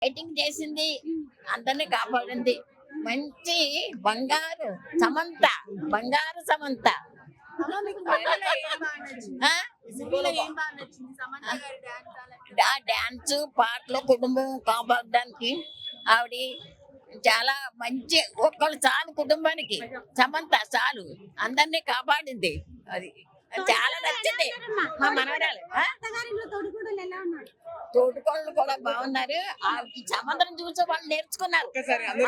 Fighting చేసింది, అందరినీ కాపాడింది. మంచి బంగారు సమంత, బంగారు సమంత. ఆ? ఆ డాన్స్ పాటలు కుటుంబం కాపాడడానికి ఆవిడ చాలా మంచి, ఒక్కళ్ళు చాలు కుటుంబానికి. సమంత చాలు, అందరినీ కాపాడింది. అది చాలా నచ్చింది మా మనవరాలు. తోటికోళ్ళు కూడా బాగున్నారు. ఆ సముద్రం చూసి వాళ్ళు నేర్చుకున్నారు.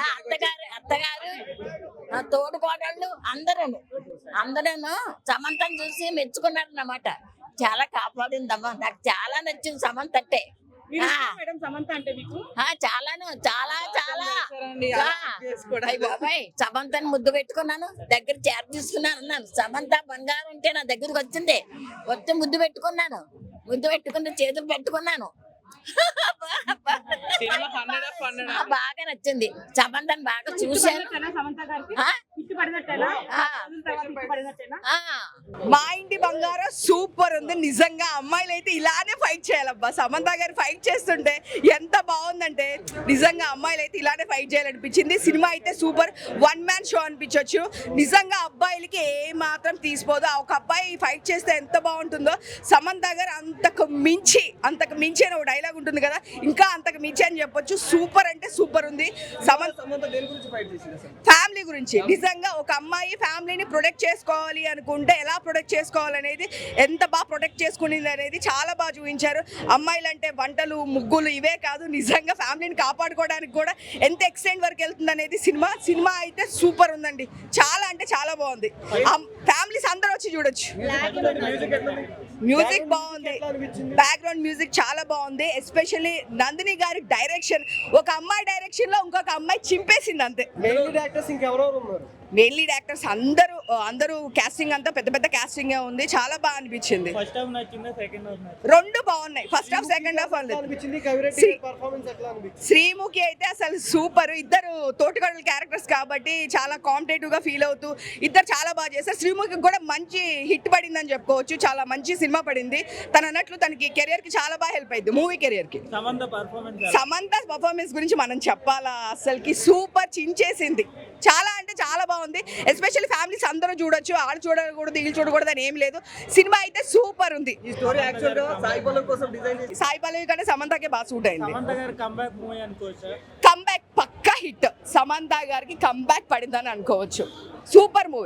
ఆ అత్తగారు ఆ తోడుకోడళ్ళు అందరూ సమంతం చూసి మెచ్చుకున్నారు అన్నమాట. చాలా కాపాడిందమ్మా. నాకు చాలా నచ్చింది సమంత అంటే. చాలాను, చాలా చాలా. అయ్య బాబాయ్, సమంతని ముద్దు పెట్టుకున్నాను, దగ్గర చేర తీసుకున్నాను అన్నాను. సమంత బంగారం ఉంటే నా దగ్గరకు వచ్చి ముద్దు పెట్టుకున్నాను. ముద్దు పెట్టుకుని చేతులు పెట్టుకున్నాను. బాగా నచ్చింది. సమంతని బాగా చూశాను. మా ఇంటి బంగారం సూపర్ ఉంది. నిజంగా అమ్మాయిలు అయితే ఇలానే ఫైట్ చేయాలబ్బా. సమంత గారు ఫైట్ చేస్తుంటే ఎంత బాగుందంటే నిజంగా అమ్మాయిలు అయితే ఇలానే ఫైట్ చేయాలనిపించింది. సినిమా అయితే సూపర్, వన్ మ్యాన్ షో అనిపించవచ్చు. నిజంగా అబ్బాయిలకి ఏ మాత్రం తీసిపోదు. ఒక అబ్బాయి ఫైట్ చేస్తే ఎంత బాగుంటుందో, సమంత గారు అంతకు మించి అని ఒక డైలాగ్ ఉంటుంది కదా, ఇంకా అంతకు మించి అని చెప్పొచ్చు. సూపర్ అంటే సూపర్ ఉంది. ఫ్యామిలీ గురించి. నిజంగా ఒక అమ్మాయి ఫ్యామిలీని ప్రొటెక్ట్ చేసుకోవాలి అనుకుంటే ఎలా ప్రొటెక్ట్ చేసుకోవాలనేది, ఎంత బాగా ప్రొటెక్ట్ చేసుకునేది అనేది చాలా బాగా చూపించారు. అమ్మాయిలు అంటే వంటలు ముగ్గులు ఇవే కాదు, నిజంగా ఫ్యామిలీని కాపాడుకోవడానికి కూడా ఎంత ఎక్స్టెంట్ వరకు వెళ్తుంది అనేది సినిమా అయితే సూపర్ ఉందండి. చాలా అంటే చాలా బాగుంది. ఫ్యామిలీస్ అందరూ వచ్చి చూడొచ్చు. మ్యూజిక్ బాగుంది, బ్యాక్గ్రౌండ్ మ్యూజిక్ చాలా బాగుంది. ఎస్పెషల్లీ నందిని గారి డైరెక్షన్, ఒక అమ్మాయి డైరెక్షన్ లో ఇంకొక అమ్మాయి చింపేసింది అంతే. మెయిన్ లీడ్ యాక్టర్స్ అందరూ కాస్టింగ్ అంతా పెద్ద కాస్టింగ్ ఉంది. చాలా బాగా అనిపించింది. రెండు బాగున్నాయి, first half second half. Sreemukhi అయితే అసలు సూపర్. ఇద్దరు తోటికోడల క్యారెక్టర్స్ కాబట్టి చాలా కాంపిటేటివ్ గా ఫీల్ అవుతూ ఇద్దరు చాలా బాగా చేస్తారు. శ్రీముఖికి కూడా మంచి హిట్ పడిందని చెప్పుకోవచ్చు. చాలా మంచి సినిమా పడింది. తన అన్నట్లు తనకి కెరియర్ కి చాలా బాగా హెల్ప్ అయింది, మూవీ కెరియర్ కి. సమంత పర్ఫార్మెన్స్ గురించి మనం చెప్పాలా, అసలుకి సూపర్, చించేసింది. చాలా అంటే చాలా బాగుంది. ఎస్పెషల్లీ ఫ్యామిలీస్ అందరూ చూడొచ్చు. ఆడు చూడకూడదు, వీళ్ళు చూడకూడదు అని ఏం లేదు. సినిమా అయితే సూపర్ ఉంది. సాయి పల్లవి కంటే సమంతకే బాగా సూట్ అయింది. కంబ్యాక్ పక్కా హిట్. సమంత గారికి కంబ్యాక్ పడిందని అనుకోవచ్చు. Super movie.